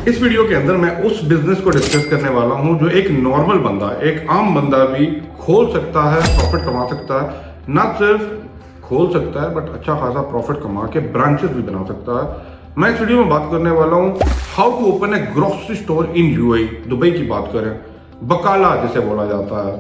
इस वीडियो के अंदर मैं उस बिजनेस को डिस्कस करने वाला हूं जो एक नॉर्मल बंदा, एक आम बंदा भी खोल सकता है, प्रॉफिट कमा सकता है। ना सिर्फ खोल सकता है बट अच्छा खासा प्रॉफिट कमा के ब्रांचेस भी बना सकता है। मैं इस वीडियो में बात करने वाला हूं how to open a grocery store in UAE. Dubai की बात करें, बकाला जिसे बोला जाता है।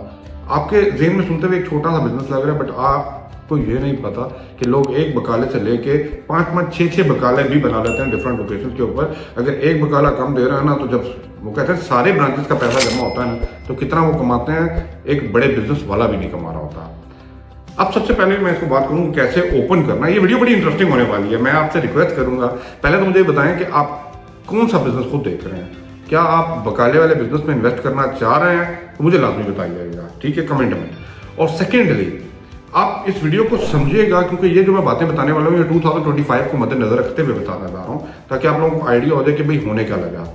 आपके जेहन में सुनते हुए एक छोटा सा बिजनेस लग रहा है, बट आपको ये नहीं पता कि लोग एक बकाले से लेके 5-5, 6-6 बकाले भी बना लेते हैं डिफरेंट लोकेशन के ऊपर। अगर एक बकाला कम दे रहा है ना, तो जब वो कहते हैं सारे ब्रांचेस का पैसा जमा होता है ना, तो कितना वो कमाते हैं एक बड़े बिजनेस वाला भी नहीं कमा रहा होता। अब सबसे पहले मैं इसको बात करूँ कैसे ओपन करना है। ये वीडियो बड़ी इंटरेस्टिंग होने वाली है। मैं आपसे रिक्वेस्ट करूंगा, पहले तो मुझे बताएं कि आप कौन सा बिजनेस खुद देख रहे हैं। क्या आप बकाले वाले बिजनेस में इन्वेस्ट करना चाह रहे हैं तो मुझे लाजमी बताइएगा, ठीक है, कमेंट में। और सेकेंडली आप इस वीडियो को समझिएगा, क्योंकि ये जो मैं बातें बताने वाला हूँ ये 2025 को मद्देनजर रखते हुए बताना चाह रहा हूँ, ताकि आप लोगों को आइडिया हो जाए कि भाई होने क्या लगा।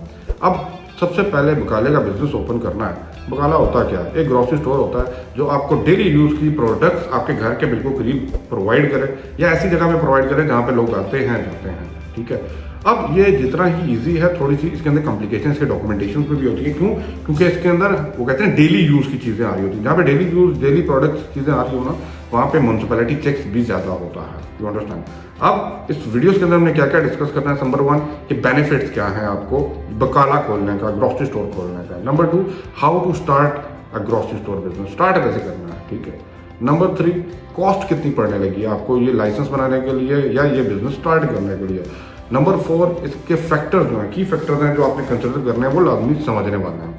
अब सबसे पहले बकाले का बिजनेस ओपन करना है। बकाला होता क्या है? एक ग्रोसरी स्टोर होता है जो आपको डेली यूज की प्रोडक्ट्स आपके घर के बिल्कुल करीब प्रोवाइड करे, या ऐसी जगह में प्रोवाइड करे जहाँ पे लोग आते हैं जाते हैं, ठीक है। अब ये जितना ही इजी है, थोड़ी सी इसके अंदर कॉम्प्लिकेशन इसके डॉक्यूमेंटेशन पे भी होती है। क्यों? क्योंकि इसके अंदर वो कहते हैं डेली यूज की चीजें आ रही होती हैं। जहाँ पे डेली यूज, डेली प्रोडक्ट्स चीजें आ रही हो ना, वहाँ पे म्यूनसिपैलिटी चेक्स भी ज्यादा होता है। You understand? अब इस वीडियोस के अंदर हमने क्या क्या डिस्कस करना है। नंबर 1 कि बेनिफिट्स क्या है आपको बकाला खोलने का, ग्रोसरी स्टोर खोलने का। Number 2 how to start a grocery store business, start कैसे करना है, ठीक है। नंबर 3 कॉस्ट कितनी पड़ने लगी है आपको ये लाइसेंस बनाने के लिए या ये बिजनेस स्टार्ट करने के लिए। नंबर 4 इसके फैक्टर्स जो हैं, की फैक्टर्स हैं जो आपने कंसिडर करने हैं, वो लाजमी समझने वाले हैं।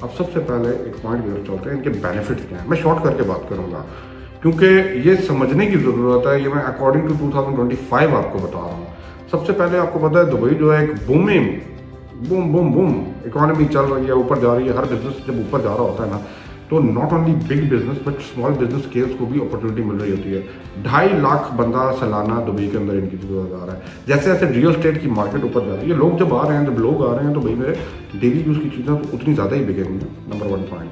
अब सबसे पहले एक पॉइंट की तरफ चलते हैं, इनके बेनिफिट्स क्या हैं। मैं शॉर्ट करके बात करूंगा क्योंकि ये समझने की ज़रूरत है। ये मैं अकॉर्डिंग टू 2025 आपको बता रहा हूँ। सबसे पहले आपको पता है दुबई जो है एक booming boom boom boom economy चल रही है, ऊपर जा रही है। हर बिजनेस जब ऊपर जा रहा होता है ना, तो not only big business but small business scales को भी अपॉर्चुनिटी मिल रही होती है। 2.5 लाख बंदा सालाना दुबई के अंदर इनकी जरूरत आ रहा है। जैसे जैसे रियल एस्टेट की मार्केट ऊपर जा रही है, लोग जब आ रहे हैं, जब लोग आ रहे हैं, तो भाई मेरे डेली यूज़ की चीज़ें तो उतनी ज़्यादा ही बिकेंगी। नंबर 1 पॉइंट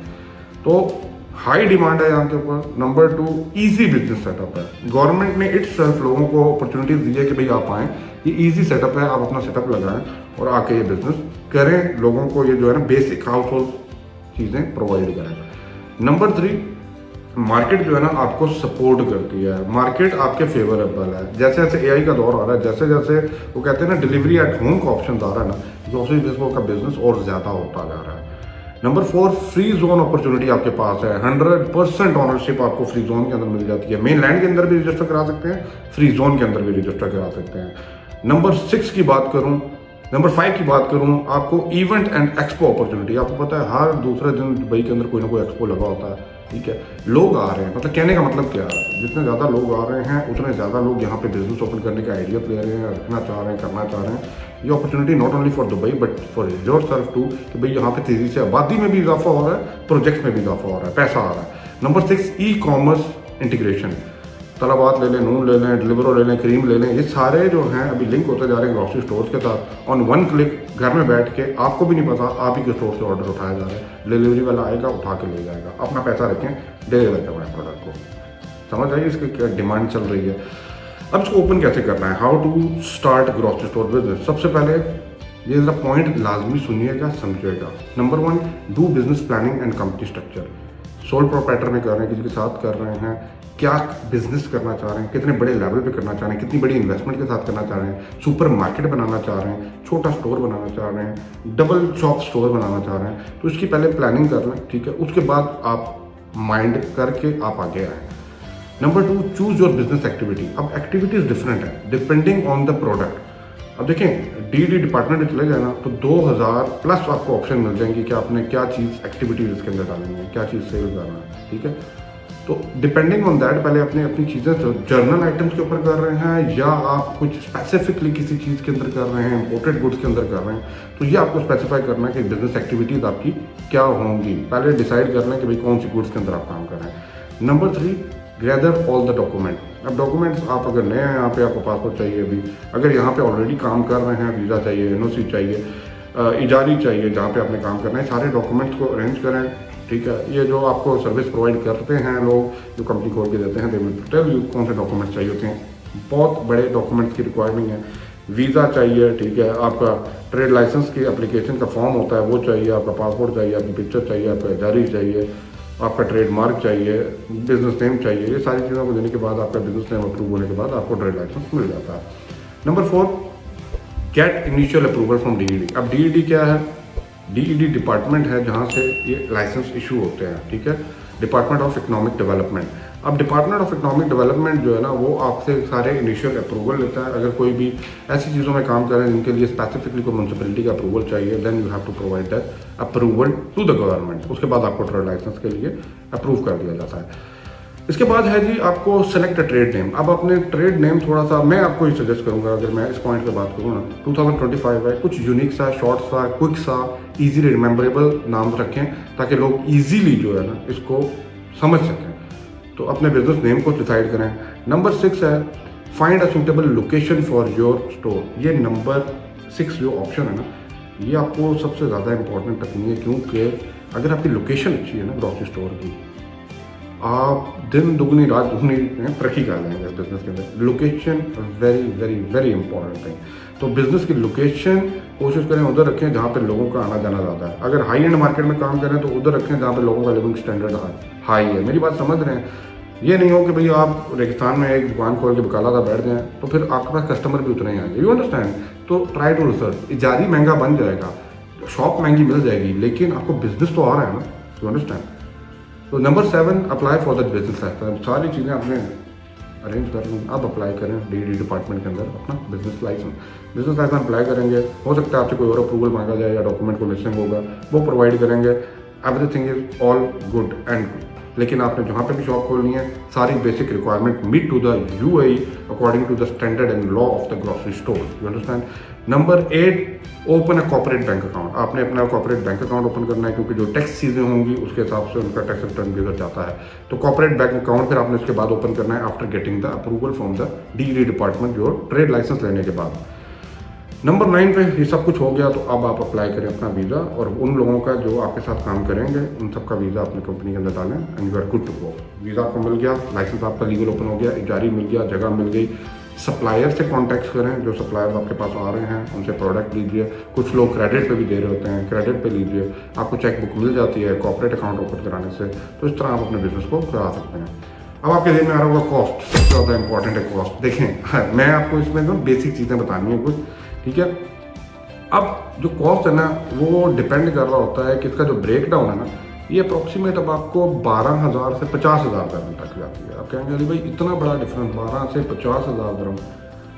तो हाई डिमांड है यहाँ के ऊपर। नंबर 2 ईजी बिजनेस सेटअप है। गवर्नमेंट ने इट्स सेल्फ लोगों को अपॉर्चुनिटीज दी है कि भाई आप आएँ, ये ईजी सेटअप है, आप अपना सेटअप लगाएं और आके ये बिजनेस करें। लोगों को ये जो है ना बेसिक हाउस होल्ड चीज़ें प्रोवाइड करें। नंबर 3 मार्केट जो है ना आपको सपोर्ट करती है। मार्केट आपके फेवरेबल है। जैसे जैसे एआई का दौर आ रहा है, जैसे जैसे वो कहते हैं ना डिलीवरी एट होम का ऑप्शन आ रहा है ना, ग्रोसरी बिजनेस का बिजनेस और ज़्यादा होता जा रहा है। नंबर 4 फ्री जोन अपॉर्चुनिटी आपके पास है। 100% ऑनरशिप आपको फ्री जोन के अंदर मिल जाती है। मेन लैंड के अंदर भी रजिस्टर करा सकते हैं, फ्री जोन के अंदर भी रजिस्टर करा सकते हैं। नंबर 6 की बात करूं, नंबर 5 की बात करूं, आपको इवेंट एंड एक्सपो अपॉर्चुनिटी। आपको पता है हर दूसरे दिन दुबई के अंदर कोई ना कोई एक्सपो लगा होता है, ठीक है। लोग आ रहे हैं, मतलब कहने का मतलब क्या है, जितने ज़्यादा लोग आ रहे हैं उतने ज़्यादा लोग यहाँ पे बिजनेस ओपन करने का आइडिया ले रहे हैं, रखना चाह रहे हैं, करना चाह रहे हैं। ये opportunity not only for Dubai but for yourself too, कि भाई यहाँ पे तेज़ी से आबादी में भी इजाफा हो रहा है, प्रोजेक्ट्स में भी इजाफा हो रहा है, पैसा आ रहा है। Number 6 e commerce integration. Talabat ले लें, नून ले लें, डिलीवरो ले लें, क्रीम ले लें, ये सारे जो हैं अभी लिंक होते जा रहे हैं ग्रोसरी स्टोर्स के साथ। ऑन 1 क्लिक घर में बैठ के, आपको भी नहीं पता, आप ही के स्टोर से ऑर्डर उठाया जा रहा है, डिलीवरी वाला आएगा, उठा के ले जाएगा, अपना पैसा रखें, डिलीवर करवाएं प्रोडक्ट को। समझ आइए इसकी क्या डिमांड चल रही है। अब इसको ओपन कैसे करना है, how to start grocery store business. सबसे पहले ये जरा पॉइंट लाजमी सुनिएगा, समझिएगा। Number 1 do business planning and company structure. Sole proprietor में कर रहे हैं, किसी के साथ कर रहे हैं, क्या बिजनेस करना चाह रहे हैं, कितने बड़े लेवल पे करना चाह रहे हैं, कितनी बड़ी इन्वेस्टमेंट के साथ करना चाह रहे हैं, सुपर मार्केट बनाना चाह रहे हैं, छोटा स्टोर बनाना चाह रहे हैं, डबल शॉप स्टोर बनाना चाह रहे हैं, तो इसकी पहले प्लानिंग कर लें, ठीक है। उसके बाद आप माइंड करके आप आगे आए। Number 2 choose your business activity. अब एक्टिविटीज डिफरेंट है डिपेंडिंग ऑन द प्रोडक्ट। अब देखें डी डिपार्टमेंट में चले जाए ना, तो 2000 प्लस आपको ऑप्शन मिल जाएंगे कि आपने क्या चीज़ एक्टिविटीज इसके अंदर डालनी है, क्या चीज़ सेल करना है, ठीक है। तो डिपेंडिंग ऑन दैट पहले अपनी अपनी चीज़ें जर्नल आइटम्स के ऊपर कर रहे हैं या आप कुछ स्पेसिफिकली किसी चीज़ के अंदर कर रहे हैं, इंपोर्टेड गुड्स के अंदर कर रहे हैं, तो ये आपको स्पेसिफाई करना है कि बिजनेस एक्टिविटीज़ आपकी क्या होंगी। पहले डिसाइड कर लें कि भाई कौन सी गुड्स के अंदर आप काम कर रहे हैं। Number 3 gather all the document. अब डॉक्यूमेंट्स आप अगर नए हैं यहाँ पे, आपको पासपोर्ट चाहिए अभी, अगर यहाँ पे ऑलरेडी काम कर रहे हैं, वीज़ा चाहिए, एनओसी चाहिए, इजारी चाहिए, जहाँ पे आपने काम करना है, सारे डॉक्यूमेंट्स को अरेंज करें, ठीक है। ये जो आपको सर्विस प्रोवाइड करते हैं लोग, जो कंपनी खोल के देते हैं, दे विल टेल यू कौन से डॉक्यूमेंट्स चाहिए होते हैं। बहुत बड़े डॉक्यूमेंट्स की रिक्वायरमेंट है, वीज़ा चाहिए, ठीक है, आपका ट्रेड लाइसेंस की एप्लीकेशन का फॉर्म होता है वो चाहिए, आपका पासपोर्ट चाहिए, आपकी पिक्चर चाहिए, आपका जारी चाहिए, आपका ट्रेडमार्क चाहिए, बिजनेस नेम चाहिए। ये सारी चीज़ों को देने के बाद आपका बिजनेस नेम अप्रूव होने के बाद आपको ट्रेड लाइसेंस मिल जाता है। Number 4, get initial approval from DED. अब डीईडी क्या है? डीईडी डिपार्टमेंट है जहाँ से ये लाइसेंस इशू होते हैं, ठीक है, डिपार्टमेंट ऑफ इकोनॉमिक डेवलपमेंट। अब डिपार्टमेंट ऑफ इकोनॉमिक डेवलपमेंट जो है ना वो आपसे सारे इनिशियल अप्रूवल लेता है। अगर कोई भी ऐसी चीज़ों में काम करें जिनके लिए स्पेसिफिकली कोई म्यूनसिपलिटी का अप्रूवल चाहिए, then you have to provide that approval to the government. उसके बाद आपको ट्रेड लाइसेंस के लिए अप्रूव कर दिया जाता है। इसके बाद है जी आपको सेलेक्ट ट्रेड नेम। अब अपने ट्रेड नेम थोड़ा सा मैं आपको ये सजेस्ट करूंगा, अगर मैं इस पॉइंट पे बात करूँ ना, 2025 है, कुछ यूनिक सा, शॉर्ट सा, क्विक सा, इजीली रिमेंबरेबल नाम रखें ताकि लोग इजीली जो है ना इसको समझ सकें। तो अपने बिजनेस नेम को डिसाइड करें। नंबर 6 है find a suitable location for your store. ये नंबर 6 जो ऑप्शन है ना ये आपको सबसे ज़्यादा इंपॉर्टेंट रखनी है, क्योंकि अगर आपकी लोकेशन अच्छी है ना ग्रॉसरी स्टोर की, आप दिन दुगनी रात दुगनी तरक्की कर लेंगे बिजनेस के अंदर। Location very very very important thing. तो बिजनेस की लोकेशन कोशिश करें उधर रखें जहाँ पे लोगों का आना जाना ज़्यादा है। अगर हाई एंड मार्केट में काम करें तो उधर रखें जहाँ पे लोगों का लिविंग स्टैंडर्ड हाई है। मेरी बात समझ रहे हैं? ये नहीं हो कि भाई आप रेगिस्तान में एक दुकान खोल के बकाला बैठ जाएं तो फिर आपके पास कस्टमर भी उतने ही आएंगे। You understand? तो ट्राई टू रिसर्च। इजारी महंगा बन जाएगा, शॉप महंगी मिल जाएगी, लेकिन आपको बिजनेस तो आ रहा है ना। You understand? तो number 7, apply for the business licence. सारी चीज़ें आपने अरेंज कर लें, अब अप्लाई करें डीईडी डिपार्टमेंट के अंदर अपना business licence. Business licence apply करेंगे, हो सकता है आपसे कोई और अप्रूवल मांगा जाए या डॉक्यूमेंट को मिसिंग होगा, वो प्रोवाइड करेंगे। Everything is all good and good. लेकिन आपने जहाँ पे भी शॉप खोलनी है सारी basic requirement meet to the UAE according to the standard and law of the grocery store. You understand? Number 8, open a corporate bank account. आपने अपना कॉर्पोरेट बैंक अकाउंट ओपन करना है, क्योंकि जो टैक्स चीज़ें होंगी उसके हिसाब से उनका टैक्स रिटर्न भी उधर जाता है। तो कॉर्पोरेट बैंक अकाउंट फिर आपने उसके बाद ओपन करना है after getting the approval from the DED department, जो ट्रेड लाइसेंस लेने के बाद। नंबर 9 पे ये सब कुछ हो गया तो अब आप अप्लाई करें अपना वीज़ा, और उन लोगों का जो आपके साथ काम करेंगे उन सबका वीज़ा अपनी कंपनी के अंदर डालें and you are good to go. Visa आपको मिल गया, लाइसेंस आपका लीगल ओपन हो गया, इजारी मिल गया, जगह मिल गई। सप्लायर से कॉन्टैक्ट करें, जो सप्लायर आपके पास आ रहे हैं उनसे प्रोडक्ट लीजिए। कुछ लोग क्रेडिट पे भी दे रहे होते हैं, क्रेडिट पे लीजिए, आपको चेक बुक मिल जाती है कॉर्पोरेट अकाउंट ओपन कराने से। तो इस तरह आप अपने बिजनेस को करा सकते हैं। अब आपके दिन में आ रहा होगा कॉस्ट, सबसे ज़्यादा इंपॉर्टेंट है कॉस्ट। देखें मैं आपको इसमें ना बेसिक चीज़ें बतानी है कुछ, ठीक है। अब जो कॉस्ट है ना वो डिपेंड कर रहा होता है कि इसका जो ब्रेक डाउन है ना ये अप्रॉक्सीमेट अब आपको 12,000 से 50,000 दरम तक जाती है। आप कहेंगे अरे भाई इतना बड़ा डिफरेंस 12 से 50,000 दरम।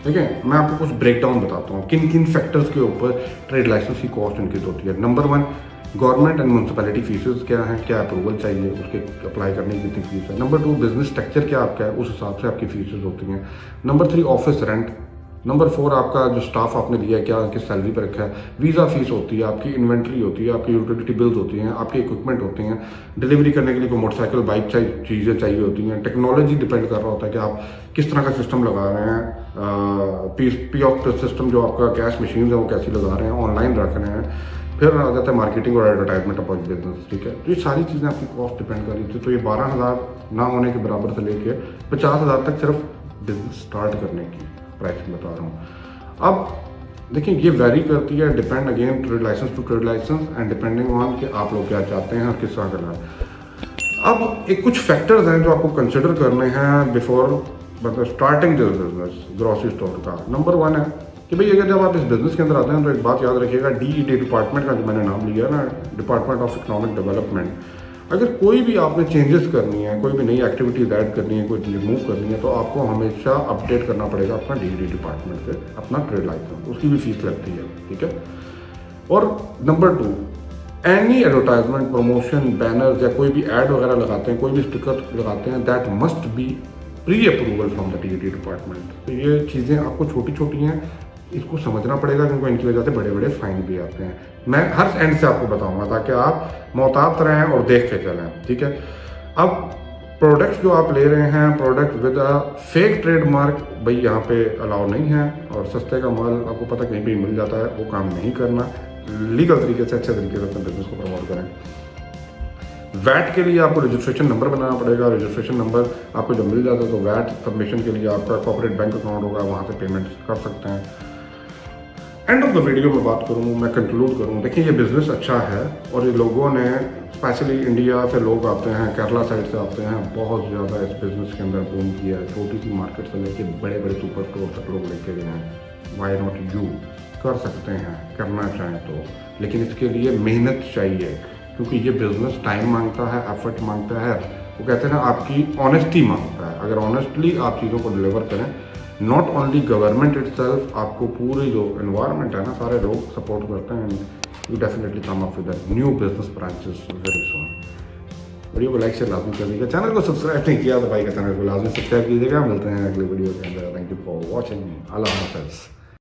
ठीक है, मैं आपको कुछ ब्रेक डाउन बताता हूँ किन किन फैक्टर्स के ऊपर ट्रेड लाइसेंस की कॉस्ट इंक्रीज होती है। Number 1, government and municipality faeces क्या है, क्या अप्रूवल चाहिए, उसके अप्लाई करने की कितनी फीस है। नंबर 2, बिजनेस स्ट्रक्चर क्या आपका है, उस हिसाब से आपकी फीसेस होती हैं। Number 3, office rent. नंबर 4, आपका जो स्टाफ आपने लिया है क्या किस सैलरी पर रखा है। वीज़ा फीस होती है, आपकी इन्वेंट्री होती है, आपकी यूटिलिटी बिल्स होती हैं, आपके इक्विपमेंट होते हैं, डिलीवरी करने के लिए कोई मोटरसाइकिल बाइक चीज़ें चाहिए होती हैं। टेक्नोलॉजी डिपेंड कर रहा होता है कि आप किस तरह का सिस्टम लगा रहे हैं। पी ऑफ सिस्टम जो आपका कैश मशीन है वो कैसी लगा रहे हैं, ऑनलाइन रख रहे हैं। फिर आ जाता है मार्केटिंग और एडवर्टाइजमेंट ऑफ बिजनेस। ठीक है, तो ये सारी चीज़ें आपकी कॉस्ट डिपेंड कर रही थी। तो ये 12,000 ना होने के बराबर से लेके 50,000 तक सिर्फ बिजनेस स्टार्ट करने की प्राइस बता रहा हूँ। अब देखिए ये वेरी करती है, depend again trade licence to trade licence and depending on कि आप लोग क्या चाहते हैं और किस तरह करना है। अब एक कुछ फैक्टर्स हैं जो आपको कंसिडर करने हैं बिफोर मतलब starting this business grocery store का। नंबर 1 है कि भाई अगर जब आप इस बिजनेस के अंदर आते हैं तो एक बात याद रखिएगा, डीईडी डिपार्टमेंट का जो मैंने नाम लिया ना, डिपार्टमेंट ऑफ इकोनॉमिक डेवलपमेंट, अगर कोई भी आपने चेंजेस करनी है, कोई भी नई एक्टिविटीज ऐड करनी है, कोई रिमूव करनी है, तो आपको हमेशा अपडेट करना पड़ेगा अपना डीईडी डिपार्टमेंट से अपना ट्रेड लाइसेंस, उसकी भी फीस लगती है। ठीक है, और number 2, any advertisement, promotion, banners या कोई भी ऐड वगैरह लगाते हैं, कोई भी स्टिकर लगाते हैं, that must be pre approval from the DED department. तो ये चीज़ें आपको छोटी छोटी हैं, इसको समझना पड़ेगा क्योंकि इनकी वजह से बड़े बड़े फाइन भी आते हैं। मैं हर एंड से आपको बताऊंगा ताकि आप मोहतात रहें और देख के चलें। ठीक है, अब प्रोडक्ट्स जो आप ले रहे हैं, product with a fake trademark, भाई यहाँ पे अलाउ नहीं है, और सस्ते का माल आपको पता कहीं भी मिल जाता है, वो काम नहीं करना। लीगल तरीके से अच्छे तरीके से अपने बिजनेस को प्रमोट करें। वैट के लिए आपको रजिस्ट्रेशन नंबर बनाना पड़ेगा। रजिस्ट्रेशन नंबर आपको जब मिल जाता है तो वैट सबमिशन के लिए आपका कॉर्पोरेट बैंक अकाउंट होगा, वहाँ से पेमेंट कर सकते हैं। एंड ऑफ द वीडियो में बात करूँ, मैं कंक्लूड करूँ, देखिए ये बिज़नेस अच्छा है और ये लोगों ने स्पेशली इंडिया से लोग आते हैं, केरला साइड से आते हैं, बहुत ज़्यादा इस बिज़नेस के अंदर बूम किया है। छोटी सी मार्केट से लेके बड़े बड़े सुपर स्टोर तक लोग लेके गए हैं। वाई नॉट यू, कर सकते हैं करना चाहें तो, लेकिन इसके लिए मेहनत चाहिए क्योंकि ये बिज़नेस टाइम मांगता है, एफर्ट मांगता है। वो कहते हैं ना, आपकी ऑनेस्टी मांगता है। अगर ऑनेस्टली आप चीज़ों को डिलीवर करें, नॉट ओनली गवर्नमेंट इटसेल्फ, आपको पूरी जो एनवायरनमेंट है ना, सारे लोग सपोर्ट करते हैं। You definitely come up with new business branches very soon. Video को लाइक शेयर लाजमी करिएगा, चैनल को सब्सक्राइब नहीं किया तो भाई का चैनल को लाजमी सब्सक्राइब कीजिएगा। मिलते हैं अगले वीडियो के अंदर। Thank you for watching. अल्लाह हाफ़िज़।